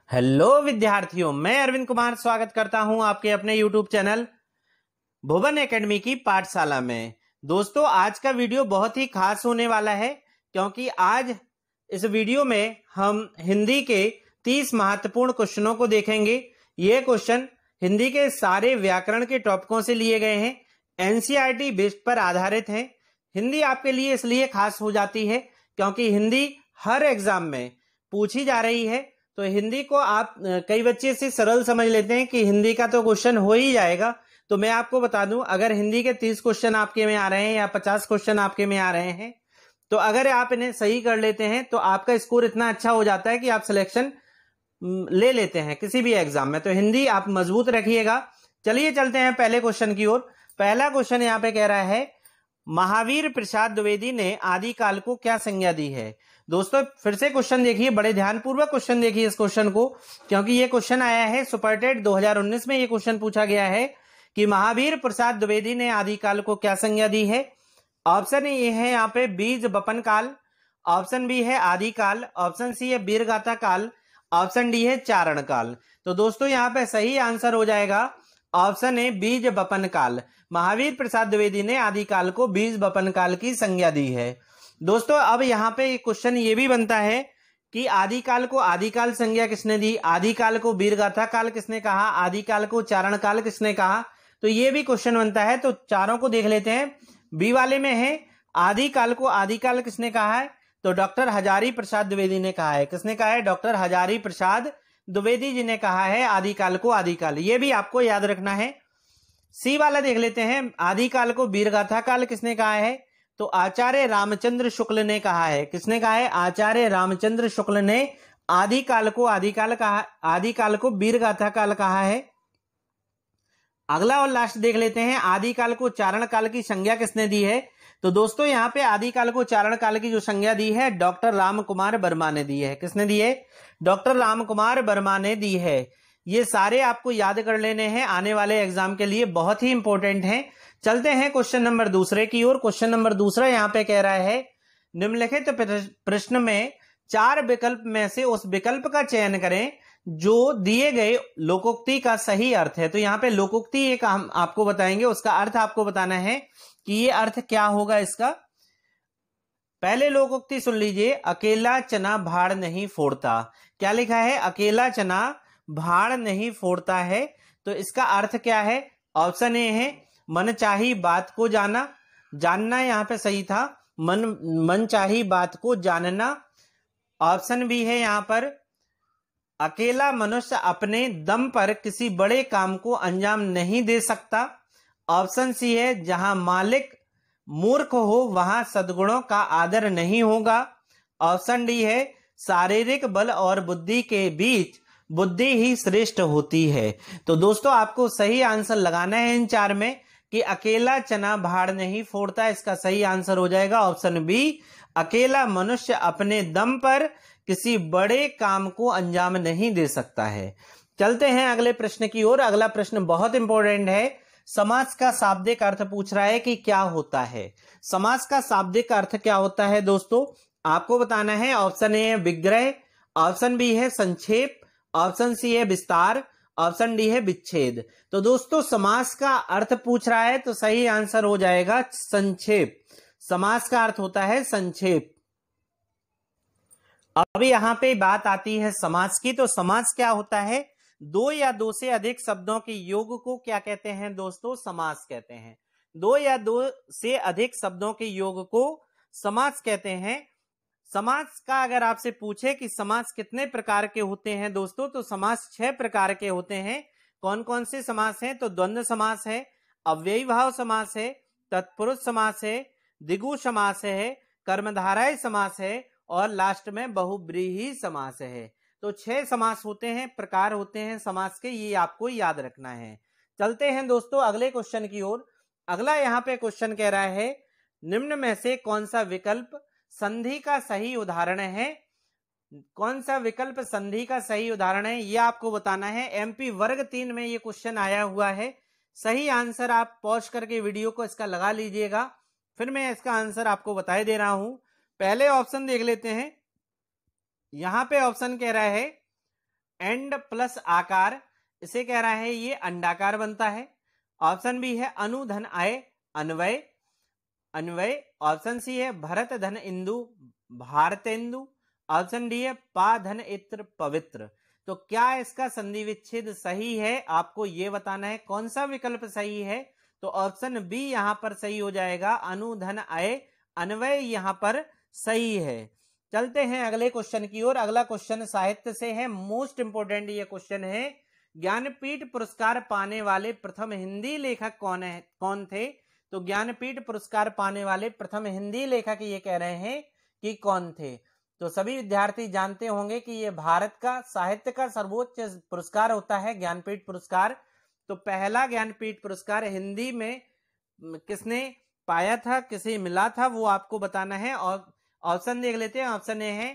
Hello विद्यार्थियों, मैं अरविंद कुमार स्वागत करता हूं आपके अपने YouTube चैनल भुवन एकेडमी की पाठशाला में। दोस्तों, आज का वीडियो बहुत ही खास होने वाला है क्योंकि आज इस वीडियो में हम हिंदी के 30 महत्वपूर्ण क्वेश्चनों को देखेंगे। ये क्वेश्चन हिंदी के सारे व्याकरण के टॉपिकों से लिए गए हैं, एनसीईआरटी बेस्ड पर आधारित हैं। हिंदी आपके लिए इसलिए खास हो जाती है क्योंकि हिंदी हर एग्जाम में पूछी जा रही है। तो हिंदी को आप कई बच्चे से सरल समझ लेते हैं कि हिंदी का तो क्वेश्चन हो ही जाएगा। तो मैं आपको बता दूं, अगर हिंदी के 30 क्वेश्चन आपके में आ रहे हैं या 50 क्वेश्चन आपके में आ रहे हैं, तो अगर आप इन्हें सही कर लेते हैं तो आपका स्कोर इतना अच्छा हो जाता है कि आप सिलेक्शन ले लेते हैं किसी भी एग्जाम में। तो हिंदी आप मजबूत रखिएगा। चलिए चलते हैं पहले क्वेश्चन की ओर। पहला क्वेश्चन यहाँ पे कह रहा है, महावीर प्रसाद द्विवेदी ने आदिकाल को क्या संज्ञा दी है। दोस्तों, फिर से क्वेश्चन देखिए, बड़े ध्यानपूर्वक क्वेश्चन देखिए इस क्वेश्चन को, क्योंकि ये क्वेश्चन आया है सुपरटेट 2019 में। ये क्वेश्चन पूछा गया है कि महावीर प्रसाद द्विवेदी ने आदिकाल को क्या संज्ञा दी है। ऑप्शन ए है यहाँ पे बीज बपन काल, ऑप्शन बी है आदिकाल, ऑप्शन सी है वीरगाथा काल, ऑप्शन डी है चारण काल। तो दोस्तों, यहाँ पे सही आंसर हो जाएगा ऑप्शन ए बीज बपन काल। महावीर प्रसाद द्विवेदी ने आदिकाल को बीज बपन काल की संज्ञा दी है। दोस्तों, अब यहाँ पे क्वेश्चन ये भी बनता है कि आदिकाल को आदिकाल संज्ञा किसने दी, आदिकाल को वीरगाथा काल किसने कहा, आदिकाल को चारण काल किसने कहा। तो ये भी क्वेश्चन बनता है। तो चारों को देख लेते हैं। बी वाले में है आदिकाल को आदिकाल किसने कहा है, तो डॉक्टर हजारी प्रसाद द्विवेदी ने कहा है। किसने कहा है? डॉक्टर हजारी प्रसाद द्विवेदी जी ने कहा है आदिकाल को आदिकाल। ये भी आपको याद रखना है। सी वाला देख लेते हैं, आदिकाल को वीरगाथा काल किसने कहा है, तो आचार्य रामचंद्र शुक्ल ने कहा है। किसने कहा है? आचार्य रामचंद्र शुक्ल ने आदिकाल को आदिकाल कहा, आदिकाल को वीरगाथा काल कहा है। अगला और लास्ट देख लेते हैं, आदिकाल को चारण काल की संज्ञा किसने दी है। तो दोस्तों, यहाँ पे आदिकाल को चारण काल की जो संज्ञा दी है, डॉक्टर राम कुमार वर्मा ने दी है। किसने दी है? डॉक्टर राम कुमार वर्मा ने दी है। ये सारे आपको याद कर लेने हैं, आने वाले एग्जाम के लिए बहुत ही इंपॉर्टेंट हैं। चलते हैं क्वेश्चन नंबर दूसरे की ओर। क्वेश्चन नंबर दूसरा यहाँ पे कह रहा है, निम्नलिखित प्रश्न में 4 विकल्प में से उस विकल्प का चयन करें जो दिए गए लोकोक्ति का सही अर्थ है। तो यहाँ पे लोकोक्ति एक हम आपको बताएंगे, उसका अर्थ आपको बताना है कि ये अर्थ क्या होगा इसका। पहले लोकोक्ति सुन लीजिए, अकेला चना भाड़ नहीं फोड़ता। क्या लिखा है? अकेला चना भाड़ नहीं फोड़ता है। तो इसका अर्थ क्या है? ऑप्शन ए है मन चाही बात को जाना, जानना यहाँ पे सही था, मन चाही बात को जानना। ऑप्शन बी है यहाँ पर अकेला मनुष्य अपने दम पर किसी बड़े काम को अंजाम नहीं दे सकता। ऑप्शन सी है जहां मालिक मूर्ख हो वहां सद्गुणों का आदर नहीं होगा। ऑप्शन डी है शारीरिक बल और बुद्धि के बीच बुद्धि ही श्रेष्ठ होती है। तो दोस्तों, आपको सही आंसर लगाना है इन 4 में कि अकेला चना भाड़ नहीं फोड़ता। इसका सही आंसर हो जाएगा ऑप्शन बी, अकेला मनुष्य अपने दम पर किसी बड़े काम को अंजाम नहीं दे सकता है। चलते हैं अगले प्रश्न की ओर। अगला प्रश्न बहुत इंपॉर्टेंट है। समास का शाब्दिक अर्थ पूछ रहा है कि क्या होता है। समास का शाब्दिक अर्थ क्या होता है दोस्तों, आपको बताना है। ऑप्शन ए है विग्रह, ऑप्शन बी है संक्षेप, ऑप्शन सी है विस्तार, ऑप्शन डी है विच्छेद। तो दोस्तों, समास का अर्थ पूछ रहा है तो सही आंसर हो जाएगा संक्षेप। समास का अर्थ होता है संक्षेप। अब यहां पे बात आती है समास की। तो समास क्या होता है? 2 या 2 से अधिक शब्दों के योग को क्या कहते हैं दोस्तों? समास कहते हैं। 2 या 2 से अधिक शब्दों के योग को समास कहते हैं। समास का अगर आपसे पूछे कि समास कितने प्रकार के होते हैं दोस्तों, तो समास 6 प्रकार के होते हैं। कौन कौन से समास हैं? तो द्वंद्व समास है, अव्ययी भाव समास है, तत्पुरुष समास है, द्विगु समास है, कर्मधारय समास है और लास्ट में बहुब्रीहि समास है। तो 6 समास होते हैं, प्रकार होते हैं समास के, ये आपको याद रखना है। चलते हैं दोस्तों अगले क्वेश्चन की ओर। अगला यहाँ पे क्वेश्चन कह रहा है, निम्न में से कौन सा विकल्प संधि का सही उदाहरण है। कौन सा विकल्प संधि का सही उदाहरण है, यह आपको बताना है। एमपी वर्ग 3 में ये क्वेश्चन आया हुआ है। सही आंसर आप पॉज करके वीडियो को इसका लगा लीजिएगा, फिर मैं इसका आंसर आपको बताए दे रहा हूं। पहले ऑप्शन देख लेते हैं। यहां पे ऑप्शन कह रहा है एंड प्लस आकार, इसे कह रहा है ये अंडाकार बनता है। ऑप्शन बी है अनु धन आय अन्वय, अन्वय। ऑप्शन सी है भरत धन इंदु भारतेंदु। ऑप्शन डी है पा धन इत्र पवित्र। तो क्या इसका संधि विच्छेद सही है, आपको यह बताना है कौन सा विकल्प सही है। तो ऑप्शन बी यहां पर सही हो जाएगा, अनुधन आय अन्वय यहां पर सही है। चलते हैं अगले क्वेश्चन की ओर। अगला क्वेश्चन साहित्य से है, मोस्ट इंपोर्टेंट ये क्वेश्चन है। ज्ञानपीठ पुरस्कार पाने वाले प्रथम हिंदी लेखक कौन थे। तो ज्ञानपीठ पुरस्कार पाने वाले प्रथम हिंदी लेखक ये कह रहे हैं कि कौन थे। तो सभी विद्यार्थी जानते होंगे कि ये भारत का साहित्य का सर्वोच्च पुरस्कार होता है ज्ञानपीठ पुरस्कार। तो पहला ज्ञानपीठ पुरस्कार हिंदी में किसने पाया था, किसे मिला था, वो आपको बताना है। और ऑप्शन देख लेते हैं। ऑप्शन ए है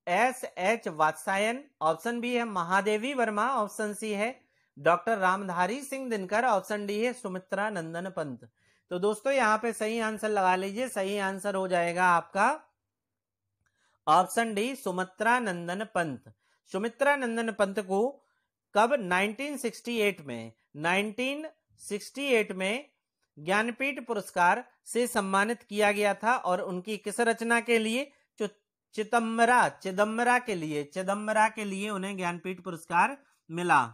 S.H. वात्स्यायन, ऑप्शन बी है महादेवी वर्मा, ऑप्शन सी है doctor Ramdhari Singh Dinkar, option D है सुमित्रा नंदन पंत। तो दोस्तों यहाँ पे सही आंसर लगा लीजिए। सही आंसर हो जाएगा आपका ऑप्शन डी सुमित्रा नंदन पंत। सुमित्रा नंदन पंत को कब 1968 में ज्ञानपीठ पुरस्कार से सम्मानित किया गया था। और उनकी किस रचना के लिए, चिदम्बरा के लिए उन्हें ज्ञानपीठ पुरस्कार मिला।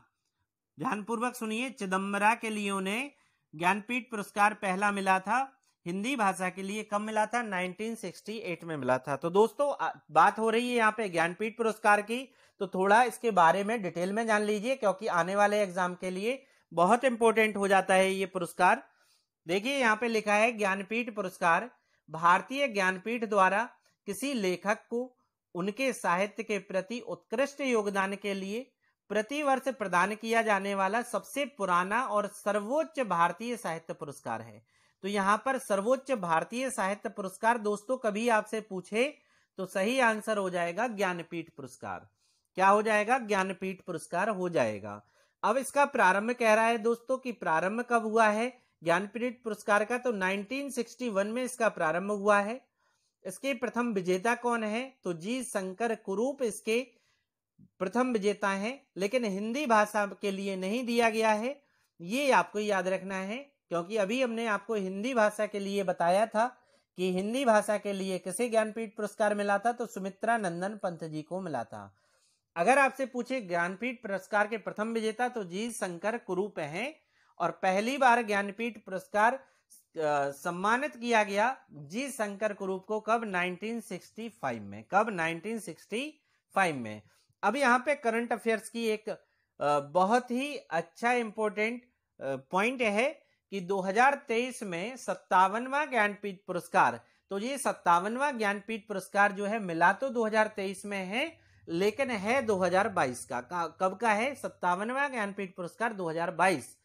ध्यानपूर्वक सुनिए, चिदम्बरा के लिए उन्हें ज्ञानपीठ पुरस्कार पहला मिला था हिंदी भाषा के लिए। कब मिला था, 1968 में मिला था। तो दोस्तों बात हो रही है यहाँ पे ज्ञानपीठ पुरस्कार की, तो थोड़ा इसके बारे में डिटेल में जान लीजिए, क्योंकि आने वाले एग्जाम के लिए बहुत इंपॉर्टेंट हो जाता है ये पुरस्कार। देखिए यहाँ पे लिखा है, ज्ञानपीठ पुरस्कार भारतीय ज्ञानपीठ द्वारा किसी लेखक को उनके साहित्य के प्रति उत्कृष्ट योगदान के लिए प्रतिवर्ष प्रदान किया जाने वाला सबसे पुराना और सर्वोच्च भारतीय साहित्य पुरस्कार है। तो यहाँ पर सर्वोच्च भारतीय साहित्य पुरस्कार दोस्तों कभी आपसे पूछे तो सही आंसर हो जाएगा ज्ञानपीठ पुरस्कार। क्या हो जाएगा, ज्ञानपीठ पुरस्कार हो जाएगा। अब इसका प्रारंभ कह रहा है दोस्तों कि प्रारंभ कब हुआ है ज्ञानपीठ पुरस्कार का। तो 1961 में इसका प्रारंभ हुआ है। इसके प्रथम विजेता कौन है, तो जी शंकर कुरूप इसके प्रथम विजेता हैं, लेकिन हिंदी भाषा के लिए नहीं दिया गया है, ये आपको याद रखना है। क्योंकि अभी हमने आपको हिंदी भाषा के लिए बताया था कि हिंदी भाषा के लिए किसे ज्ञानपीठ पुरस्कार मिला था, तो सुमित्रा नंदन पंत जी को मिला था। अगर आपसे पूछे ज्ञानपीठ पुरस्कार के प्रथम विजेता, तो जी शंकर कुरूप हैं। और पहली बार ज्ञानपीठ पुरस्कार सम्मानित किया गया जी शंकर कुरूप को कब, 1965 में। कब, 1965 में। अब यहाँ पे करंट अफेयर्स की एक बहुत ही अच्छा इंपॉर्टेंट पॉइंट है कि 2023 में 57वां ज्ञानपीठ पुरस्कार, तो ये 57वां ज्ञानपीठ पुरस्कार जो है मिला तो 2023 में है, लेकिन है 2022 का। कब का है, 57वां ज्ञानपीठ पुरस्कार 2022,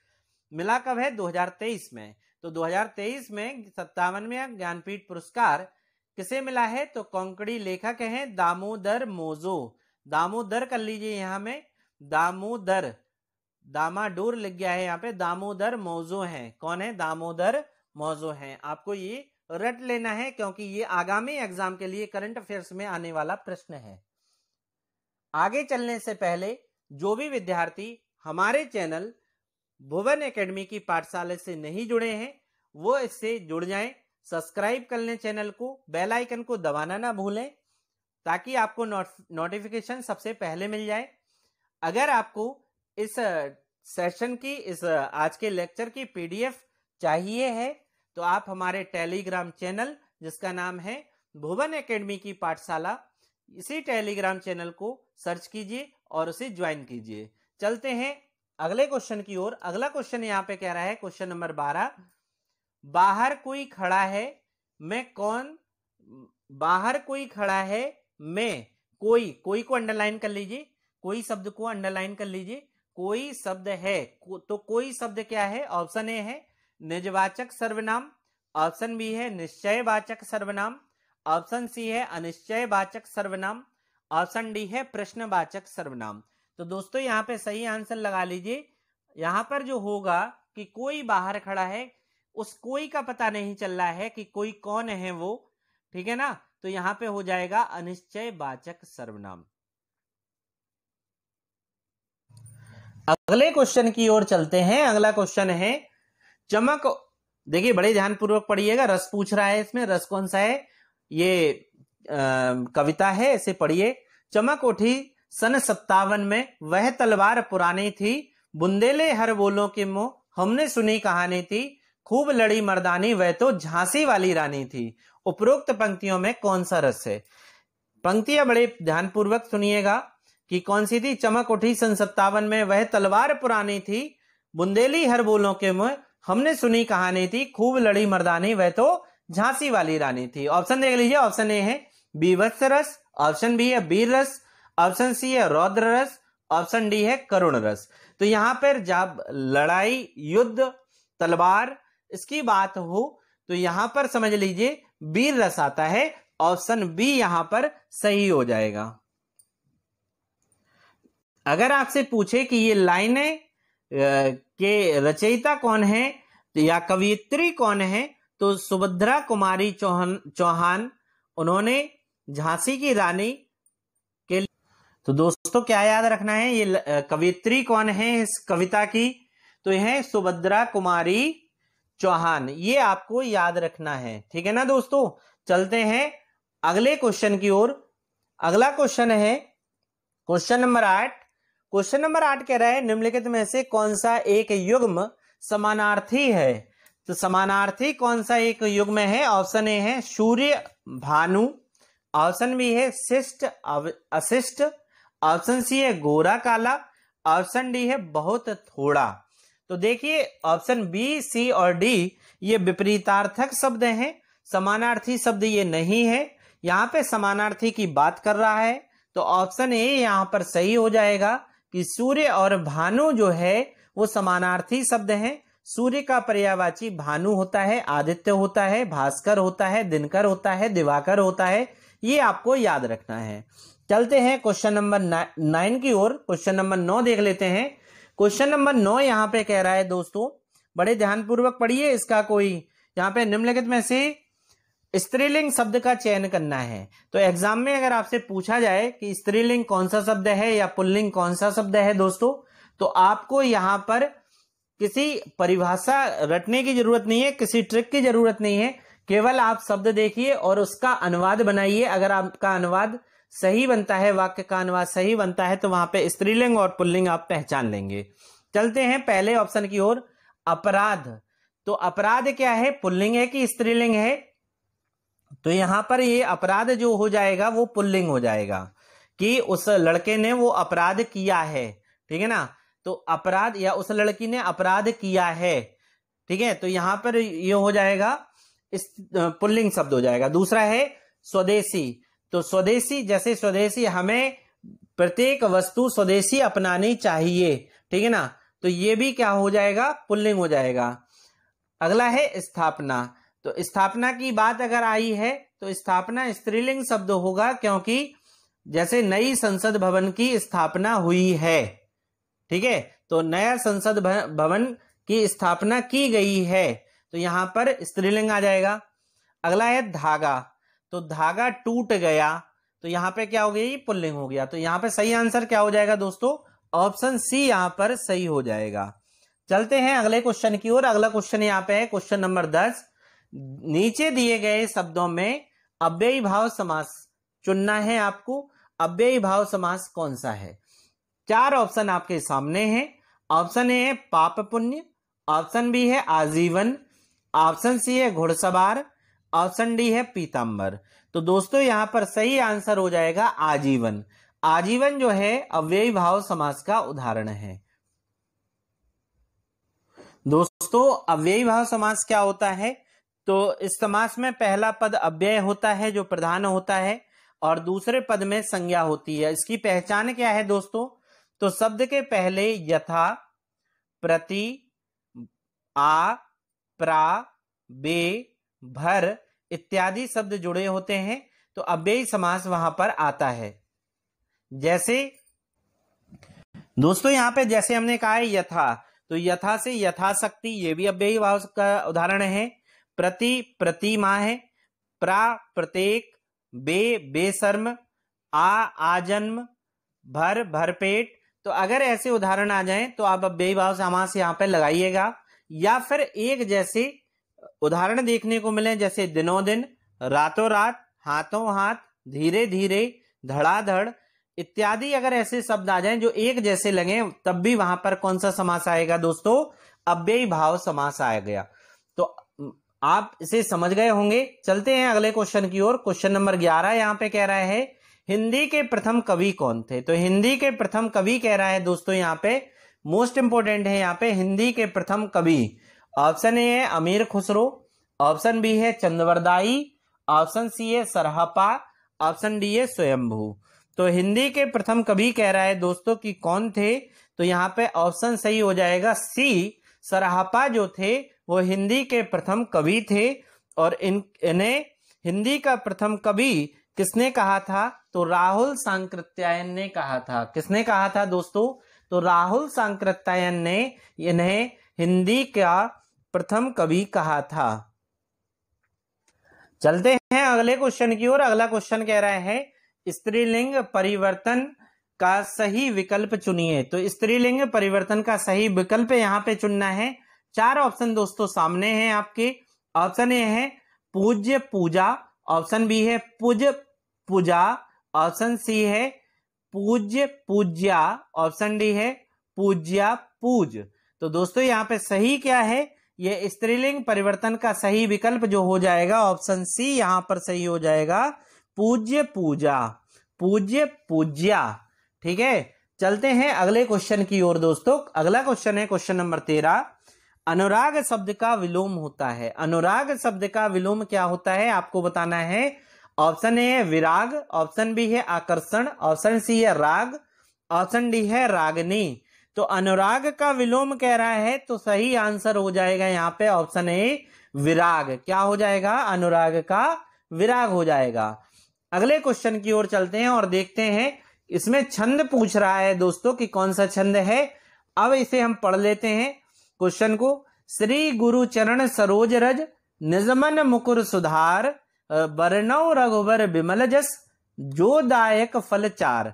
मिला कब है, 2023 में। तो 2023 में 57वां ज्ञानपीठ पुरस्कार किसे मिला है, तो कोंकणी लेखक हैं दामोदर मोजो। दामोदर कर लीजिए यहाँ में, दामोदर, दामाडोर लिख गया है यहाँ पे, दामोदर मौजो हैं। कौन है, दामोदर मौजो हैं। आपको ये रट लेना है क्योंकि ये आगामी एग्जाम के लिए करंट अफेयर्स में आने वाला प्रश्न है। आगे चलने से पहले जो भी विद्यार्थी हमारे चैनल भुवन एकेडमी की पाठशाला से नहीं जुड़े हैं वो इससे जुड़ जाएं, सब्सक्राइब कर लें चैनल को, बेल आइकन को दबाना ना भूलें ताकि आपको नोटिफिकेशन सबसे पहले मिल जाए। अगर आपको इस सेशन की, इस आज के लेक्चर की पीडीएफ चाहिए है तो आप हमारे टेलीग्राम चैनल जिसका नाम है भुवन एकेडमी की पाठशाला, इसी टेलीग्राम चैनल को सर्च कीजिए और उसे ज्वाइन कीजिए। चलते हैं अगले क्वेश्चन की ओर। अगला क्वेश्चन यहाँ पे कह रहा है, क्वेश्चन नंबर 12, बाहर कोई खड़ा है मैं कौन, बाहर कोई खड़ा है मैं कोई, कोई को अंडरलाइन कर लीजिए, कोई शब्द को अंडरलाइन कर लीजिए। कोई शब्द है, तो कोई शब्द क्या है, ऑप्शन ए है निजवाचक सर्वनाम, ऑप्शन बी है निश्चयवाचक सर्वनाम, ऑप्शन सी है अनिश्चयवाचक सर्वनाम, ऑप्शन डी है प्रश्नवाचक सर्वनाम। तो दोस्तों यहाँ पे सही आंसर लगा लीजिए। यहाँ पर जो होगा कि कोई बाहर खड़ा है, उस कोई का पता नहीं चल रहा है कि कोई कौन है वो, ठीक है ना। तो यहाँ पे हो जाएगा अनिश्चयवाचक सर्वनाम। अगले क्वेश्चन की ओर चलते हैं। अगला क्वेश्चन है चमक। देखिए बड़े ध्यानपूर्वक पढ़िएगा, रस पूछ रहा है इसमें। रस कौन सा है? ये कविता है, इसे पढ़िए। चमक उठी सन 57 में, वह तलवार पुरानी थी, बुंदेले हर बोलों के मुंह, हमने सुनी कहानी थी, खूब लड़ी मर्दानी, वह तो झांसी वाली रानी थी। उपरोक्त पंक्तियों में कौन सा रस है? पंक्तियां बड़े ध्यानपूर्वक सुनिएगा कि कौन सी थी। चमक उठी सन 57 में, वह तलवार पुरानी थी, बुंदेली हर बोलों के मुंह, हमने सुनी कहानी थी, खूब लड़ी मर्दानी, वह तो झांसी वाली रानी थी। ऑप्शन देख लीजिए। ऑप्शन ए है बीभत्स रस, ऑप्शन बी है वीर रस, ऑप्शन सी है रौद्र रस, ऑप्शन डी है करुण रस। तो यहां पर जब लड़ाई, युद्ध, तलवार इसकी बात हो तो यहां पर समझ लीजिए वीर रस आता है। ऑप्शन बी यहां पर सही हो जाएगा। अगर आपसे पूछे कि ये लाइनें के रचयिता कौन है या कवियत्री कौन है, तो सुभद्रा कुमारी चौहान, उन्होंने झांसी की रानी के लिए। तो दोस्तों क्या याद रखना है, ये कवियत्री कौन है इस कविता की? तो यह है सुभद्रा कुमारी चौहान, ये आपको याद रखना है। ठीक है ना दोस्तों। चलते हैं अगले क्वेश्चन की ओर। अगला क्वेश्चन है क्वेश्चन नंबर 8। क्वेश्चन नंबर 8 कह रहा है निम्नलिखित में से कौन सा एक युग्म समानार्थी है? तो समानार्थी कौन सा एक युग्म है? ऑप्शन ए है सूर्य भानु, ऑप्शन बी है शिष्ट अशिष्ट, ऑप्शन सी है गोरा काला, ऑप्शन डी है बहुत थोड़ा। तो देखिए ऑप्शन बी, सी और डी ये विपरीतार्थक शब्द हैं, समानार्थी शब्द ये नहीं है। यहां पे समानार्थी की बात कर रहा है, तो ऑप्शन ए यहां पर सही हो जाएगा कि सूर्य और भानु जो है वो समानार्थी शब्द हैं। सूर्य का पर्यायवाची भानु होता है, आदित्य होता है, भास्कर होता है, दिनकर होता है, दिवाकर होता है। ये आपको याद रखना है। चलते हैं क्वेश्चन नंबर 9 की ओर। क्वेश्चन नंबर 9 देख लेते हैं। क्वेश्चन नंबर 9 यहां पे कह रहा है दोस्तों, बड़े ध्यानपूर्वक पढ़िए इसका। कोई यहां पे निम्नलिखित में से स्त्रीलिंग शब्द का चयन करना है। तो एग्जाम में अगर आपसे पूछा जाए कि स्त्रीलिंग कौन सा शब्द है या पुल्लिंग कौन सा शब्द है दोस्तों, तो आपको यहां पर किसी परिभाषा रटने की जरूरत नहीं है, किसी ट्रिक की जरूरत नहीं है। केवल आप शब्द देखिए और उसका अनुवाद बनाइए। अगर आपका अनुवाद सही बनता है, वाक्य का अनुवाद सही बनता है, तो वहां पे स्त्रीलिंग और पुल्लिंग आप पहचान लेंगे। चलते हैं पहले ऑप्शन की ओर, अपराध। तो अपराध क्या है, पुल्लिंग है कि स्त्रीलिंग है? तो यहां पर ये अपराध जो हो जाएगा वो पुल्लिंग हो जाएगा कि उस लड़के ने वो अपराध किया है। ठीक है ना। तो अपराध या उस लड़की ने अपराध किया है। ठीक है। तो यहां पर ये हो जाएगा इस पुल्लिंग शब्द हो जाएगा। दूसरा है स्वदेशी। तो स्वदेशी, जैसे स्वदेशी, हमें प्रत्येक वस्तु स्वदेशी अपनानी चाहिए। ठीक है ना। तो ये भी क्या हो जाएगा, पुल्लिंग हो जाएगा। अगला है स्थापना। तो स्थापना की बात अगर आई है तो स्थापना स्त्रीलिंग शब्द होगा, क्योंकि जैसे नई संसद भवन की स्थापना हुई है। ठीक है। तो नया संसद भवन की स्थापना की गई है, तो यहां पर स्त्रीलिंग आ जाएगा। अगला है धागा। तो धागा टूट गया, तो यहां पे क्या हो गया, ये पुल्लिंग हो गया। तो यहां पे सही आंसर क्या हो जाएगा दोस्तों, ऑप्शन सी यहां पर सही हो जाएगा। चलते हैं अगले क्वेश्चन की ओर। अगला क्वेश्चन यहां पे है क्वेश्चन नंबर 10। नीचे दिए गए शब्दों में अव्ययी भाव समास चुनना है आपको। अव्ययी भाव समास कौन सा है? 4 ऑप्शन आपके सामने हैं। ऑप्शन ए है पाप पुण्य, ऑप्शन बी है आजीवन, ऑप्शन सी है घुड़सवार, ऑप्शन डी है पीतांबर। तो दोस्तों यहां पर सही आंसर हो जाएगा आजीवन। आजीवन जो है अव्ययी भाव समास का उदाहरण है। दोस्तों अव्ययी भाव समास क्या होता है? तो इस समास में पहला पद अव्यय होता है जो प्रधान होता है, और दूसरे पद में संज्ञा होती है। इसकी पहचान क्या है दोस्तों? तो शब्द के पहले यथा, प्रति, आ, प्रा, बे, भर इत्यादि शब्द जुड़े होते हैं, तो अव्ययी समास वहां पर आता है। जैसे दोस्तों यहां पे जैसे हमने कहा है यथा, तो यथा से यथाशक्ति, ये भी अव्ययी भाव का उदाहरण है। प्रति प्रतिमा है, प्रा प्रत्येक, बे बेशर्म, आ आजन्म, भर भरपेट, तो अगर ऐसे उदाहरण आ जाएं तो आप अव्ययी भाव समास यहाँ पे लगाइएगा, या फिर एक जैसे उदाहरण देखने को मिले जैसे दिनों दिन, रातों रात, हाथों हाथ, धीरे धीरे, धड़ाधड़ इत्यादि अगर ऐसे शब्द आ जाएं जो एक जैसे लगे, तब भी वहां पर कौन सा समास आएगा दोस्तों? अव्ययी भाव समास आ गया। तो आप इसे समझ गए होंगे। चलते हैं अगले क्वेश्चन की ओर। क्वेश्चन नंबर 11 यहाँ पे कह रहा है हिंदी के प्रथम कवि कौन थे? तो हिंदी के प्रथम कवि कह रहा है दोस्तों, यहाँ पे मोस्ट इंपोर्टेंट है यहाँ पे हिंदी के प्रथम कवि। ऑप्शन ए है अमीर खुसरो, ऑप्शन बी है चंद्रवरदाई, ऑप्शन सी है सरहपा, ऑप्शन डी है स्वयंभू। तो हिंदी के प्रथम कवि कह रहा है दोस्तों कि कौन थे? तो यहाँ पे ऑप्शन सही हो जाएगा सी, सरहपा जो थे वो हिंदी के प्रथम कवि थे। और इन्हें हिंदी का प्रथम कवि किसने कहा था? तो राहुल सांकृत्यायन ने कहा था। किसने कहा था दोस्तों? तो राहुल सांकृत्यायन ने इन्हें हिंदी का प्रथम कवि कहा था। चलते हैं अगले क्वेश्चन की ओर। अगला क्वेश्चन कह रहा है स्त्रीलिंग परिवर्तन का सही विकल्प चुनिए। तो स्त्रीलिंग परिवर्तन का सही विकल्प यहाँ पे चुनना है। 4 ऑप्शन दोस्तों सामने हैं आपके। ऑप्शन ए है पूज्य पूजा, ऑप्शन बी है पूज पूजा, ऑप्शन सी है पूज्य पूज्या, ऑप्शन डी है पूज्या पूज। तो दोस्तों यहाँ पे सही क्या है? ये स्त्रीलिंग परिवर्तन का सही विकल्प जो हो जाएगा ऑप्शन सी यहाँ पर सही हो जाएगा, पूज्य पूजा, पूज्य पूज्या। ठीक है, चलते हैं अगले क्वेश्चन की ओर दोस्तों। अगला क्वेश्चन है क्वेश्चन नंबर 13। अनुराग शब्द का विलोम होता है। अनुराग शब्द का विलोम क्या होता है आपको बताना है। ऑप्शन ए है विराग, ऑप्शन बी है आकर्षण, ऑप्शन सी है राग, ऑप्शन डी है रागनी। तो अनुराग का विलोम कह रहा है तो सही आंसर हो जाएगा यहाँ पे ऑप्शन ए विराग। क्या हो जाएगा? अनुराग का विराग हो जाएगा। अगले क्वेश्चन की ओर चलते हैं और देखते हैं। इसमें छंद पूछ रहा है दोस्तों कि कौन सा छंद है। अब इसे हम पढ़ लेते हैं क्वेश्चन को। श्री गुरु चरण सरोज रज, निजमन मुकुर सुधार, बरनौ रघुबर विमल जस, जो दायक फल चार।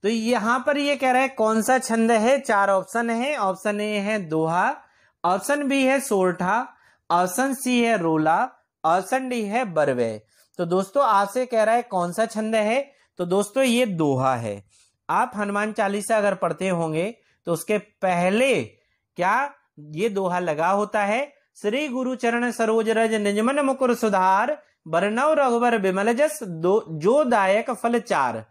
तो यहां पर ये कह रहा है कौन सा छंद है। 4 ऑप्शन है। ऑप्शन ए है दोहा, ऑप्शन बी है सोरठा, ऑप्शन सी है रोला, ऑप्शन डी है बरवे। तो दोस्तों आपसे कह रहा है कौन सा छंद है। तो दोस्तों ये दोहा है। आप हनुमान चालीसा अगर पढ़ते होंगे तो उसके पहले क्या ये दोहा लगा होता है, श्री गुरु चरण सरोज रज, निजमन मुकुर सुधार, बरनौ रघुबर विमल जस, जो दायक फल चार।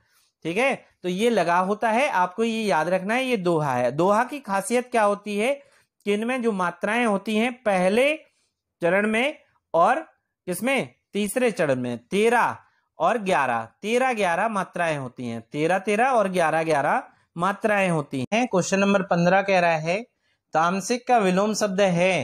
ठीक है, तो ये लगा होता है। आपको ये याद रखना है, ये दोहा है। दोहा की खासियत क्या होती है कि इनमें जो मात्राएं होती हैं पहले चरण में और किसमें, तीसरे चरण में 13 और 11, 13-11 मात्राएं होती हैं। 13-13 और 11-11 मात्राएं होती हैं। क्वेश्चन नंबर 15 कह रहा है तामसिक का विलोम शब्द है।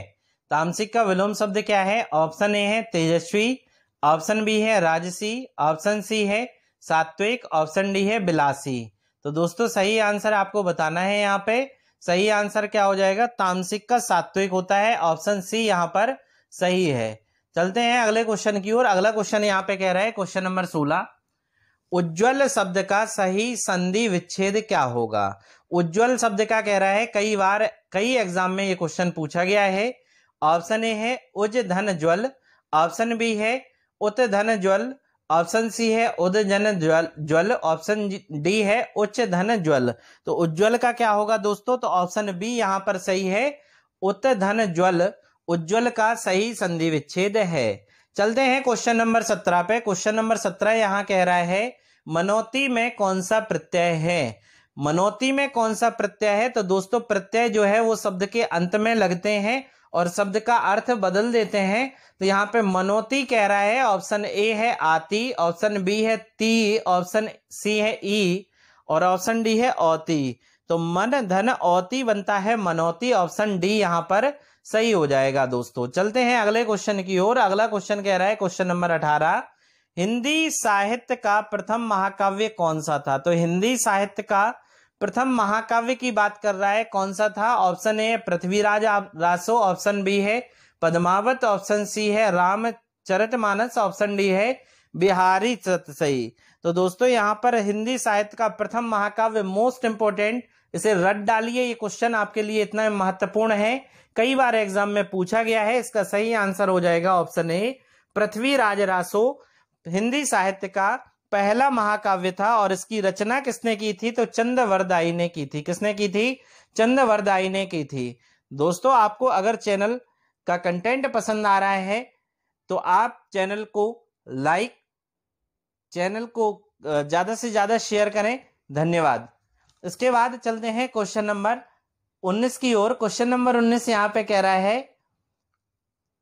तामसिक का विलोम शब्द क्या है। ऑप्शन ए है तेजस्वी, ऑप्शन बी है राजसी, ऑप्शन सी है सात्विक, ऑप्शन डी है बिलासी। तो दोस्तों सही आंसर आपको बताना है। यहाँ पे सही आंसर क्या हो जाएगा, तामसिक का सात्विक होता है। ऑप्शन सी यहाँ पर सही है। चलते हैं अगले क्वेश्चन की ओर। अगला क्वेश्चन यहाँ पे कह रहा है क्वेश्चन नंबर 16, उज्ज्वल शब्द का सही संधि विच्छेद क्या होगा। उज्ज्वल शब्द का कह रहा है कई बार कई एग्जाम में ये क्वेश्चन पूछा गया है। ऑप्शन ए है उज धन ज्वल, ऑप्शन बी है उत धन ज्वल, ऑप्शन सी है उद जन ज्वल, ऑप्शन डी है उच्च धन ज्वल। तो उज्ज्वल का क्या होगा दोस्तों, तो ऑप्शन बी यहाँ पर सही है, उत धन ज्वल उज्ज्वल का सही संधि विच्छेद है। चलते हैं क्वेश्चन नंबर 17 पे। क्वेश्चन नंबर 17 यहाँ कह रहा है मनोती में कौन सा प्रत्यय है। मनोती में कौन सा प्रत्यय है। तो दोस्तों प्रत्यय जो है वो शब्द के अंत में लगते हैं और शब्द का अर्थ बदल देते हैं। तो यहाँ पे मनोती कह रहा है, ऑप्शन ए है आती, ऑप्शन बी है ती, ऑप्शन सी है ई और ऑप्शन डी है औती। तो मन धन औती बनता है मनोती। ऑप्शन डी यहाँ पर सही हो जाएगा दोस्तों। चलते हैं अगले क्वेश्चन की ओर। अगला क्वेश्चन कह रहा है क्वेश्चन नंबर 18, हिंदी साहित्य का प्रथम महाकाव्य कौन सा था। तो हिंदी साहित्य का प्रथम महाकाव्य की बात कर रहा है, कौन सा था। Option A Prithviraj Raso, option B है पद्मावत, ऑप्शन सी है रामचरितमानस, ऑप्शन डी है बिहारी सही। तो दोस्तों यहाँ पर हिंदी साहित्य का प्रथम महाकाव्य मोस्ट इंपोर्टेंट इसे रट डालिए। ये क्वेश्चन आपके लिए इतना महत्वपूर्ण है, कई बार एग्जाम में पूछा गया है। इसका सही आंसर हो जाएगा ऑप्शन ए, पृथ्वीराज रासो हिंदी साहित्य का पहला महाकाव्य था और इसकी रचना किसने की थी? तो चंद्रवरदाई ने की थी। किसने की थी? चंद्रवरदाई ने की थी। दोस्तों, आपको अगर चैनल का कंटेंट पसंद आ रहा है तो आप चैनल को ज्यादा से ज्यादा शेयर करें। धन्यवाद। इसके बाद चलते हैं क्वेश्चन नंबर 19 की ओर। क्वेश्चन नंबर 19 यहां पे कह रहा है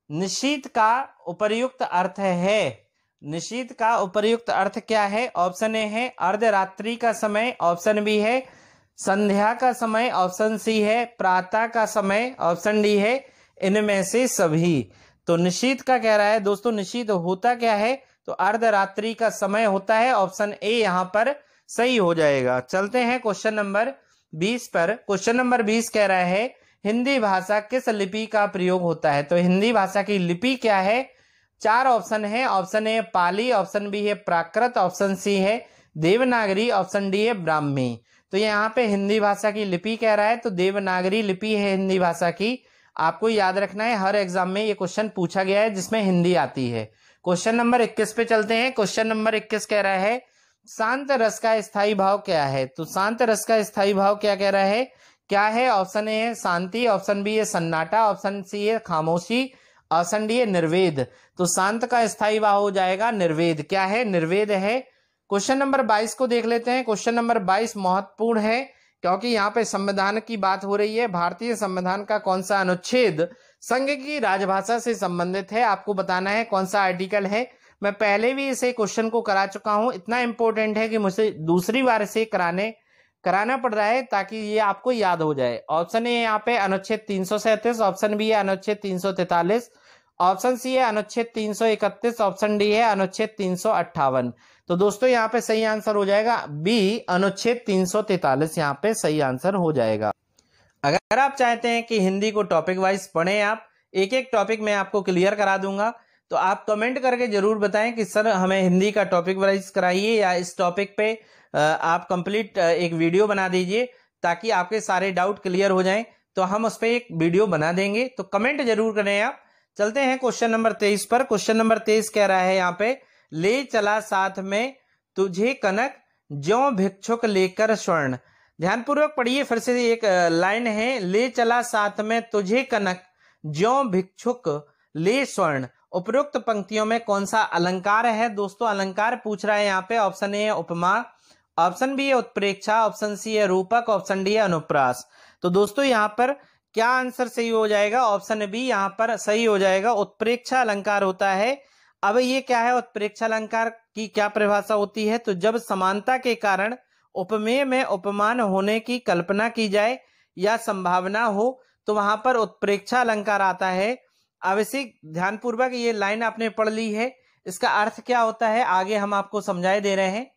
निशीथ का उपर्युक्त अर्थ है। निशीथ का उपर्युक्त अर्थ क्या है? ऑप्शन ए है अर्धरात्रि का समय, ऑप्शन बी है संध्या का समय, ऑप्शन सी है प्रातः का समय, ऑप्शन डी है इनमें से सभी। तो निशीथ का कह रहा है दोस्तों, निशीथ होता क्या है? तो अर्धरात्रि का समय होता है। ऑप्शन ए यहां पर सही हो जाएगा। चलते हैं क्वेश्चन नंबर 20 पर। क्वेश्चन नंबर 20 कह रहा है हिंदी भाषा किस लिपि का प्रयोग होता है? तो हिंदी भाषा की लिपि क्या है? 4 ऑप्शन है। Option A Pali, option B है प्राकृत, ऑप्शन सी है देवनागरी, ऑप्शन डी है ब्राह्मी। तो यहाँ पे हिंदी भाषा की लिपि कह रहा है तो देवनागरी लिपि है हिंदी भाषा की। आपको याद रखना है, हर एग्जाम में ये क्वेश्चन पूछा गया है जिसमें हिंदी आती है। क्वेश्चन नंबर 21 पे चलते हैं। क्वेश्चन नंबर 21 कह रहा है शांत रस का स्थायी भाव क्या है? तो शांत रस का स्थायी भाव क्या कह रहा है? क्या है? ऑप्शन ए है शांति, ऑप्शन बी है सन्नाटा, ऑप्शन सी है खामोशी, ऑप्शन डी है निर्वेद। तो शांत का स्थायी भाव हो जाएगा निर्वेद। क्या है? निर्वेद है। क्वेश्चन नंबर 22 को देख लेते हैं। क्वेश्चन नंबर 22 महत्वपूर्ण है क्योंकि यहाँ पे संविधान की बात हो रही है। भारतीय संविधान का कौन सा अनुच्छेद संघ की राजभाषा से संबंधित है? आपको बताना है कौन सा आर्टिकल है। मैं पहले भी इसे क्वेश्चन को करा चुका हूं, इतना इंपॉर्टेंट है कि मुझे दूसरी बार इसे कराना पड़ रहा है ताकि ये आपको याद हो जाए। ऑप्शन ए यहाँ पे अनुच्छेद 337, ऑप्शन बी है अनुच्छेद 343, ऑप्शन सी है अनुच्छेद 331, ऑप्शन डी है अनुच्छेद 358। तो दोस्तों यहाँ पे सही आंसर हो जाएगा बी, अनुच्छेद 343 यहाँ पे सही आंसर हो जाएगा। अगर आप चाहते हैं कि हिंदी को टॉपिक वाइज पढ़ें, आप एक एक टॉपिक मैं आपको क्लियर करा दूंगा, तो आप कमेंट करके जरूर बताएं कि सर हमें हिंदी का टॉपिक वाइज कराइए या इस टॉपिक पे आप कंप्लीट एक वीडियो बना दीजिए ताकि आपके सारे डाउट क्लियर हो जाएं। तो हम उस पर एक वीडियो बना देंगे, तो कमेंट जरूर करें आप। चलते हैं क्वेश्चन नंबर 23 पर। क्वेश्चन नंबर 23 कह रहा है यहाँ पे ले चला साथ में तुझे कनक ज्यों भिक्षुक लेकर स्वर्ण। ध्यानपूर्वक पढ़िए, फिर से एक लाइन है, ले चला साथ में तुझे कनक ज्यों भिक्षुक ले स्वर्ण। उपरोक्त पंक्तियों में कौन सा अलंकार है? दोस्तों अलंकार पूछ रहा है यहाँ पे। ऑप्शन ए है उपमा, ऑप्शन बी है उत्प्रेक्षा, ऑप्शन सी है रूपक, ऑप्शन डी है अनुप्रास। तो दोस्तों यहाँ पर क्या आंसर सही हो जाएगा? ऑप्शन बी यहाँ पर सही हो जाएगा, उत्प्रेक्षा अलंकार होता है। अब ये क्या है? उत्प्रेक्षा अलंकार की क्या परिभाषा होती है? तो जब समानता के कारण उपमेय में उपमान होने की कल्पना की जाए या संभावना हो तो वहां पर उत्प्रेक्षा अलंकार आता है। अब इसे ध्यानपूर्वक ये लाइन आपने पढ़ ली है, इसका अर्थ क्या होता है आगे हम आपको समझाए दे रहे हैं।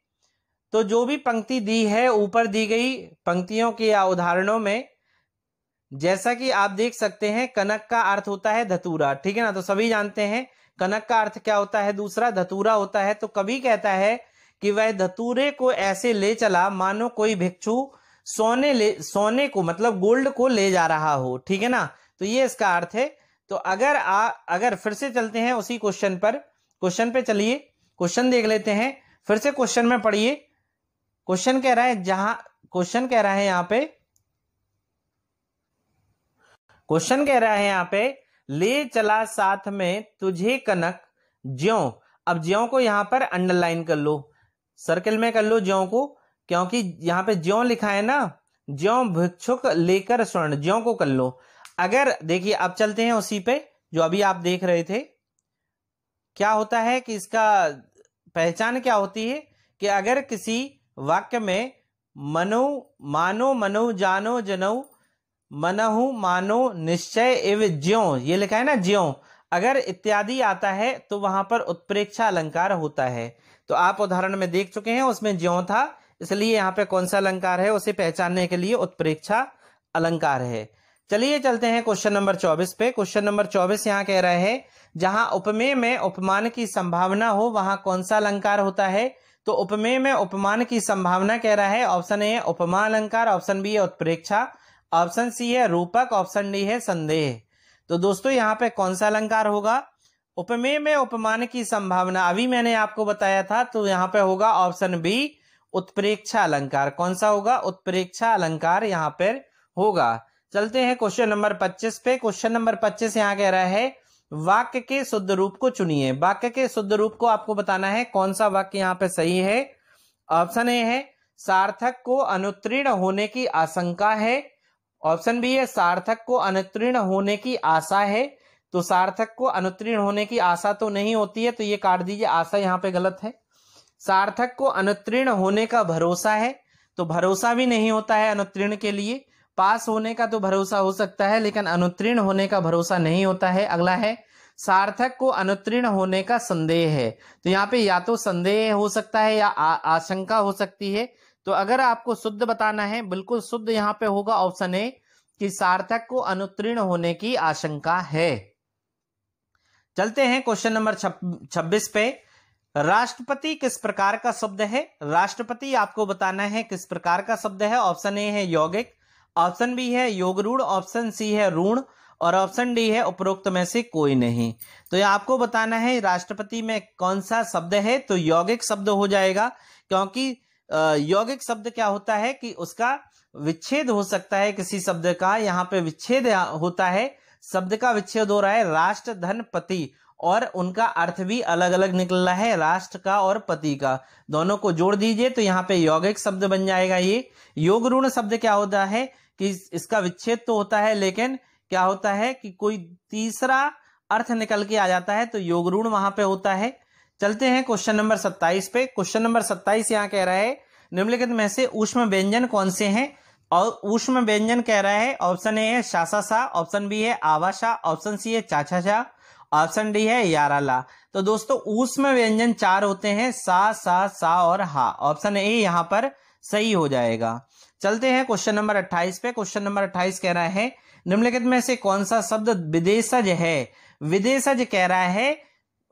तो जो भी पंक्ति दी है ऊपर दी गई पंक्तियों के या उदाहरणों में, जैसा कि आप देख सकते हैं कनक का अर्थ होता है धतूरा, ठीक है ना। तो सभी जानते हैं कनक का अर्थ क्या होता है, दूसरा धतूरा होता है। तो कवि कहता है कि वह धतूरे को ऐसे ले चला मानो कोई भिक्षु सोने को मतलब गोल्ड को ले जा रहा हो, ठीक है ना। तो ये इसका अर्थ है। तो अगर फिर से चलते हैं उसी क्वेश्चन पे चलिए, क्वेश्चन देख लेते हैं। फिर से क्वेश्चन में पढ़िए। क्वेश्चन कह रहा है यहाँ पे ले चला साथ में तुझे कनक ज्यों। अब ज्यों को यहां पर अंडरलाइन कर लो, सर्किल में कर लो ज्यों को, क्योंकि यहां पे ज्यों लिखा है ना, ज्यों भिक्षुक लेकर स्वर्ण, ज्यों को कर लो। अगर देखिए अब चलते हैं उसी पे जो अभी आप देख रहे थे। क्या होता है कि इसका पहचान क्या होती है कि अगर किसी वाक्य में मानो जानो जनऊ मनहु मानो निश्चय एव ज्यों, ये लिखा है ना ज्यों, अगर इत्यादि आता है तो वहां पर उत्प्रेक्षा अलंकार होता है। तो आप उदाहरण में देख चुके हैं, उसमें ज्यों था, इसलिए यहाँ पे कौन सा अलंकार है उसे पहचानने के लिए उत्प्रेक्षा अलंकार है। चलिए चलते हैं क्वेश्चन नंबर 24 पे। क्वेश्चन नंबर 24 यहाँ कह रहा है जहां उपमेय में उपमान की संभावना हो वहां कौन सा अलंकार होता है? तो उपमेय में उपमान की संभावना कह रहा है। ऑप्शन ए है उपमा अलंकार, ऑप्शन बी है उत्प्रेक्षा, ऑप्शन सी है रूपक, ऑप्शन डी है संदेह। तो दोस्तों यहाँ पे कौन सा अलंकार होगा? उपमेय में उपमान की संभावना अभी मैंने आपको बताया था, तो यहाँ पे होगा ऑप्शन बी उत्प्रेक्षा अलंकार। कौन सा होगा? उत्प्रेक्षा अलंकार यहाँ पर होगा। चलते हैं क्वेश्चन नंबर 25 पे। क्वेश्चन नंबर 25 यहाँ कह रहा है वाक्य के शुद्ध रूप को चुनिए। वाक्य के शुद्ध रूप को आपको बताना है, कौन सा वाक्य यहाँ पे सही है। ऑप्शन ए है सार्थक को अनुत्तीर्ण होने की आशंका है, ऑप्शन बी है सार्थक को अनुत्तीर्ण होने की आशा है। तो सार्थक को अनुत्तीर्ण होने की आशा तो नहीं होती है, तो ये काट दीजिए, आशा यहाँ पे गलत है। सार्थक को अनुत्तीर्ण होने का भरोसा है, तो भरोसा भी नहीं होता है अनुत्तीर्ण के लिए। पास होने का तो भरोसा हो सकता है, लेकिन अनुत्तीर्ण होने का भरोसा नहीं होता है। अगला है सार्थक को अनुत्तीर्ण होने का संदेह है, तो यहाँ पे या तो संदेह हो सकता है या आशंका हो सकती है। तो अगर आपको शुद्ध बताना है, बिल्कुल शुद्ध यहाँ पे होगा ऑप्शन ए कि सार्थक को अनुत्तीर्ण होने की आशंका है। चलते हैं क्वेश्चन नंबर 26 पे। राष्ट्रपति किस प्रकार का शब्द है? राष्ट्रपति आपको बताना है किस प्रकार का शब्द है। ऑप्शन ए है यौगिक, ऑप्शन बी है योगरूढ़, ऑप्शन सी है ऋण और ऑप्शन डी है उपरोक्त में से कोई नहीं। तो ये आपको बताना है राष्ट्रपति में कौन सा शब्द है, तो यौगिक शब्द हो जाएगा, क्योंकि यौगिक शब्द क्या होता है कि उसका विच्छेद हो सकता है किसी शब्द का। यहाँ पे विच्छेद होता है, शब्द का विच्छेद हो रहा है राष्ट्र धन पति, और उनका अर्थ भी अलग अलग निकल रहा है, राष्ट्र का और पति का, दोनों को जोड़ दीजिए तो यहाँ पे यौगिक शब्द बन जाएगा। ये योगरूढ़ शब्द क्या होता है कि इसका विच्छेद तो होता है, लेकिन क्या होता है कि कोई तीसरा अर्थ निकल के आ जाता है, तो योगरूढ़ वहां पे होता है। चलते हैं क्वेश्चन नंबर 27 पे। क्वेश्चन नंबर 27 यहाँ कह रहा है निम्नलिखित में से ऊष्म व्यंजन कौन से हैं? और ऊष्म व्यंजन कह रहा है ऑप्शन ए है शासा सा, ऑप्शन बी है आवाशा, ऑप्शन सी है चाचा चा, ऑप्शन डी है याराला। तो दोस्तों ऊष्म व्यंजन 4 होते हैं, सा और हा। ऑप्शन ए यहाँ पर सही हो जाएगा। चलते हैं क्वेश्चन नंबर 28 पे। क्वेश्चन नंबर 28 कह रहा है निम्नलिखित में से कौन सा शब्द विदेशज है? विदेशज कह रहा है,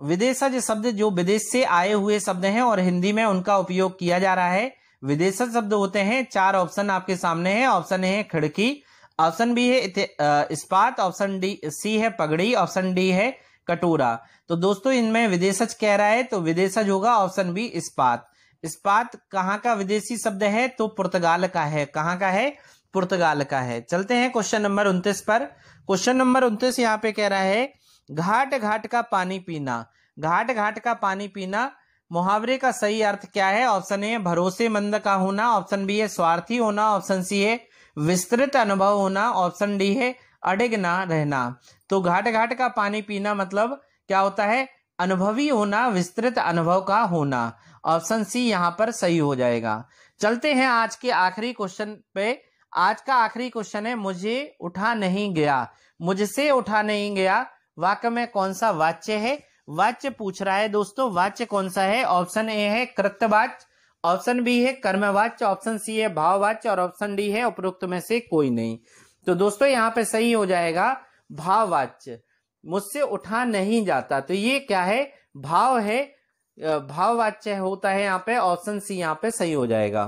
विदेशज शब्द जो विदेश से आए हुए शब्द हैं और हिंदी में उनका उपयोग किया जा रहा है। विदेशज शब्द होते हैं, 4 ऑप्शन आपके सामने है। ऑप्शन ए है खिड़की, ऑप्शन बी है इस्पात, ऑप्शन डी सी है पगड़ी, ऑप्शन डी है कटोरा। तो दोस्तों इनमें विदेशज कह रहा है, तो विदेशज होगा ऑप्शन बी इस्पात। इस्पात कहाँ का विदेशी शब्द है? तो पुर्तगाल का है। कहाँ का है? पुर्तगाल का है। चलते हैं क्वेश्चन नंबर 29 पर। क्वेश्चन नंबर 29 यहाँ पे कह रहा है घाट घाट का पानी पीना। घाट घाट का पानी पीना मुहावरे का सही अर्थ क्या है? ऑप्शन ए भरोसेमंद का होना, ऑप्शन बी है स्वार्थी होना, ऑप्शन सी है विस्तृत अनुभव होना, ऑप्शन डी है अडिग ना रहना। तो घाट घाट का पानी पीना मतलब क्या होता है? अनुभवी होना, विस्तृत अनुभव का होना। ऑप्शन सी यहाँ पर सही हो जाएगा। चलते हैं आज के आखिरी क्वेश्चन पे। आज का आखिरी क्वेश्चन है मुझे उठा नहीं गया। मुझसे उठा नहीं गया वाक्य में कौन सा वाच्य है? वाच्य पूछ रहा है दोस्तों, वाच्य कौन सा है? ऑप्शन ए है कृतवाच्य, ऑप्शन बी है कर्मवाच्य, ऑप्शन सी है भाववाच्य और ऑप्शन डी है उपरोक्त में से कोई नहीं। तो दोस्तों यहाँ पे सही हो जाएगा भाववाच्य। मुझसे उठा नहीं जाता, तो ये क्या है? भाव है, भाववाच्य होता है यहाँ पे। ऑप्शन सी यहाँ पे सही हो जाएगा।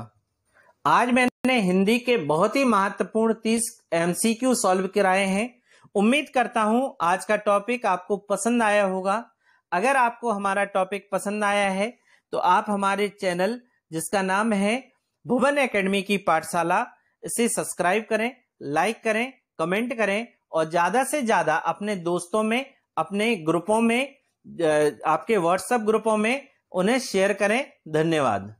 आज मैंने हिंदी के बहुत ही महत्वपूर्ण 30 MCQ सॉल्व कराए हैं। उम्मीद करता हूं आज का टॉपिक आपको पसंद आया होगा। अगर आपको हमारा टॉपिक पसंद आया है तो आप हमारे चैनल जिसका नाम है भुवन एकेडमी की पाठशाला, इसे सब्सक्राइब करें, लाइक करें, कमेंट करें और ज्यादा से ज्यादा अपने दोस्तों में, अपने ग्रुपों में, आपके व्हाट्सएप ग्रुपों में उन्हें शेयर करें। धन्यवाद।